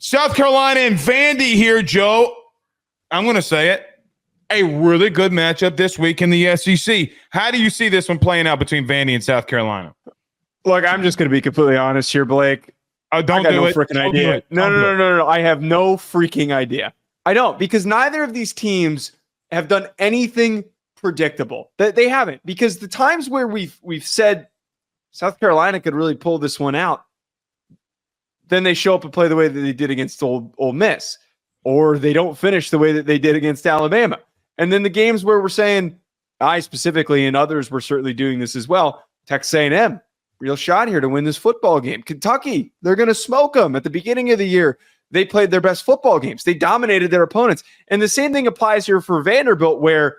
South Carolina and Vandy here, Joe. I'm going to say it. A really good matchup this week in the SEC. How do you see this one playing out between Vandy and South Carolina? Look, I'm just going to be completely honest here, Blake. Don't do it. Freaking idea. No. I have no freaking idea. I don't, because neither of these teams have done anything predictable. They haven't, because the times where we've said South Carolina could really pull this one out, then they show up and play the way that they did against Ole Miss, or they don't finish the way that they did against Alabama. And then the games where we're saying, I specifically and others were certainly doing this as well, Texas A&M, real shot here to win this football game. Kentucky, they're going to smoke them. At the beginning of the year, they played their best football games. They dominated their opponents. And the same thing applies here for Vanderbilt, where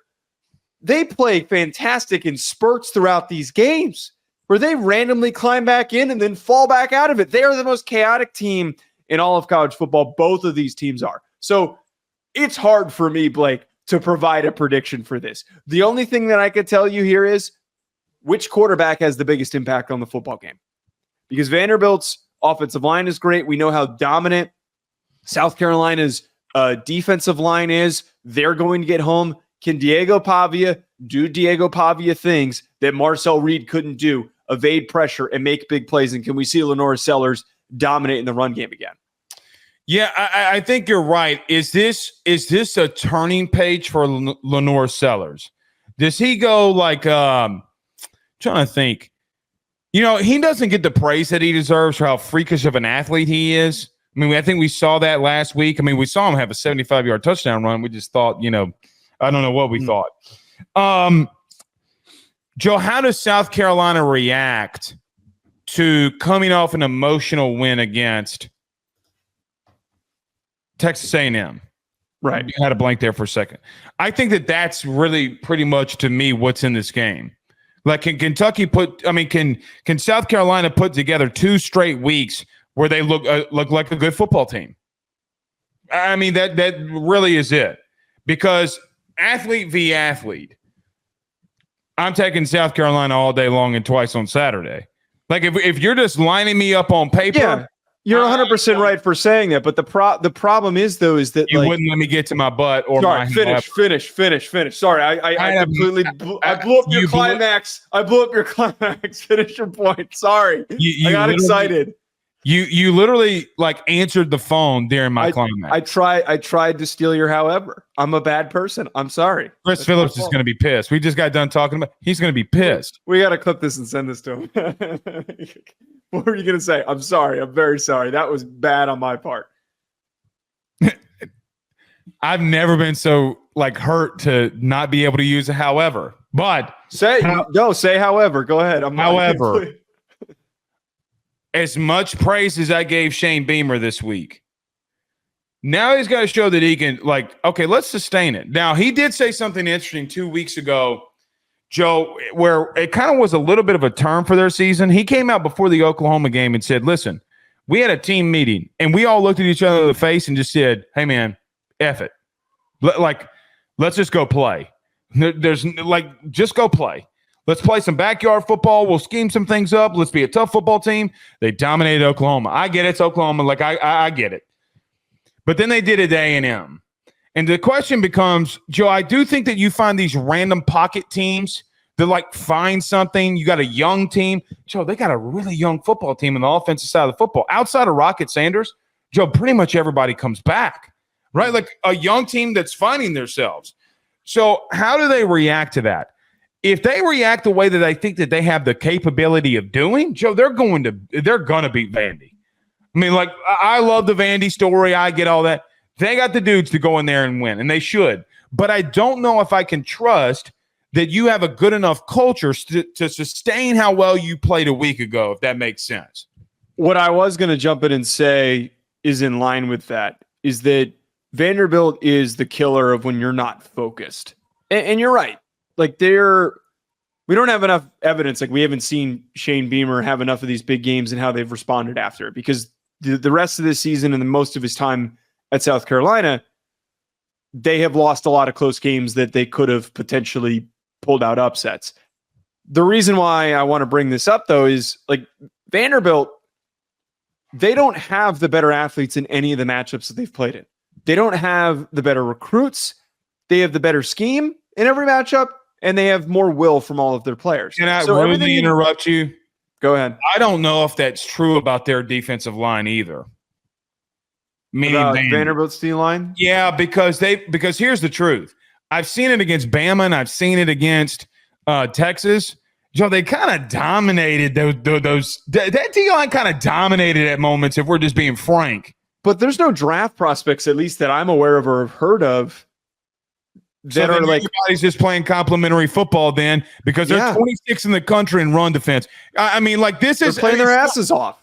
they play fantastic in spurts throughout these games, where they randomly climb back in and then fall back out of it. They are the most chaotic team in all of college football. Both of these teams are. So it's hard for me, Blake, to provide a prediction for this. The only thing that I could tell you here is which quarterback has the biggest impact on the football game. Because Vanderbilt's offensive line is great. We know how dominant South Carolina's defensive line is. They're going to get home. Can Diego Pavia do Diego Pavia things that Marcel Reed couldn't do, evade pressure and make big plays? And can we see Lenore Sellers dominate in the run game again? Yeah, I think you're right. Is this a turning page for Lenore Sellers? Does he go like trying to think? You know, he doesn't get the praise that he deserves for how freakish of an athlete he is. I mean, I think we saw that last week. I mean, we saw him have a 75-yard touchdown run. We just thought, I don't know what we thought. Joe, how does South Carolina react to coming off an emotional win against Texas A&M? Right. You had a blank there for a second. I think that's really pretty much, to me, what's in this game. Like, can Kentucky can South Carolina put together 2 straight weeks where they look like a good football team? I mean, that really is it. Because athlete v. athlete, I'm taking South Carolina all day long and twice on Saturday. Like, if you're just lining me up on paper, yeah, you're 100% right for saying that. But the problem is, though, is that you wouldn't let me get to my butt or sorry, my finish. Sorry, I completely blew up your climax. I blew up your climax. Finish your point. Sorry, I got excited. You literally answered the phone during my climax. I tried to steal your however. I'm a bad person. I'm sorry. Chris Phillips is going to be pissed. We just got done talking about. He's going to be pissed. We got to clip this and send this to him. What were you going to say? I'm sorry. I'm very sorry. That was bad on my part. I've never been so hurt to not be able to use a however. But say however. Go ahead. However. As much praise as I gave Shane Beamer this week, now he's got to show that he can, okay, let's sustain it. Now, he did say something interesting 2 weeks ago, Joe, where it kind of was a little bit of a turn for their season. He came out before the Oklahoma game and said, listen, we had a team meeting, and we all looked at each other in the face and just said, hey, man, F it. Let's just go play. Just go play. Let's play some backyard football. We'll scheme some things up. Let's be a tough football team. They dominated Oklahoma. I get it. It's Oklahoma. I get it. But then they did it at A&M. And the question becomes, Joe, I do think that you find these random pocket teams that find something. You got a young team. Joe, they got a really young football team on the offensive side of the football. Outside of Rocket Sanders, Joe, pretty much everybody comes back, right? Like a young team that's finding themselves. So how do they react to that? If they react the way that I think that they have the capability of doing, Joe, they're gonna beat Vandy. I mean, I love the Vandy story. I get all that. They got the dudes to go in there and win, and they should. But I don't know if I can trust that you have a good enough culture to sustain how well you played a week ago, if that makes sense. What I was going to jump in and say is in line with that, is that Vanderbilt is the killer of when you're not focused. And you're right. We don't have enough evidence. We haven't seen Shane Beamer have enough of these big games and how they've responded after it, because the rest of this season and the most of his time at South Carolina, they have lost a lot of close games that they could have potentially pulled out upsets. The reason why I want to bring this up, though, is Vanderbilt, they don't have the better athletes in any of the matchups that they've played in. They don't have the better recruits. They have the better scheme in every matchup, and they have more will from all of their players. Can I So really interrupt you? Go ahead. I don't know if that's true about their defensive line either. Meaning Vanderbilt's D line? Yeah, because here's the truth. I've seen it against Bama and I've seen it against Texas. Joe, they kind of dominated those. That D line kind of dominated at moments, if we're just being frank. But there's no draft prospects, at least that I'm aware of or have heard of, that are like everybody's just playing complimentary football then, because they're 26 in the country in run defense. I mean, like this is playing their asses off.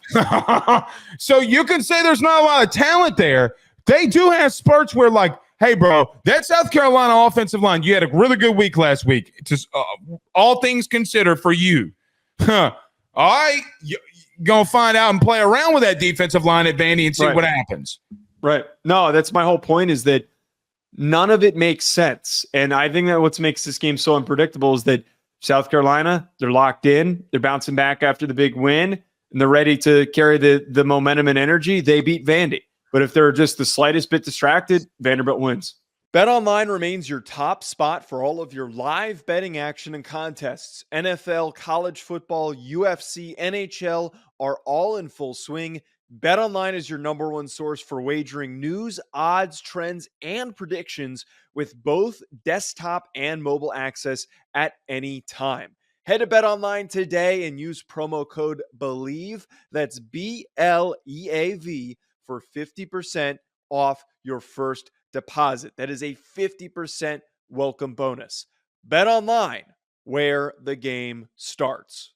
So you can say there's not a lot of talent there. They do have spurts where, like, hey, bro, that South Carolina offensive line, you had a really good week last week. Just all things considered for you. All right, you're going to find out and play around with that defensive line at Vandy and see what happens. Right. No, that's my whole point, is that none of it makes sense. And I think that what makes this game so unpredictable is that South Carolina, they're locked in. They're bouncing back after the big win, and they're ready to carry the momentum and energy. They beat Vandy. But if they're just the slightest bit distracted, Vanderbilt wins. BetOnline remains your top spot for all of your live betting action and contests. NFL, college football, UFC, NHL are all in full swing. BetOnline is your number one source for wagering news, odds, trends, and predictions, with both desktop and mobile access at any time. Head to BetOnline today and use promo code BELIEVE, that's BLEAV, for 50% off your first deposit. That is a 50% welcome bonus. BetOnline, where the game starts.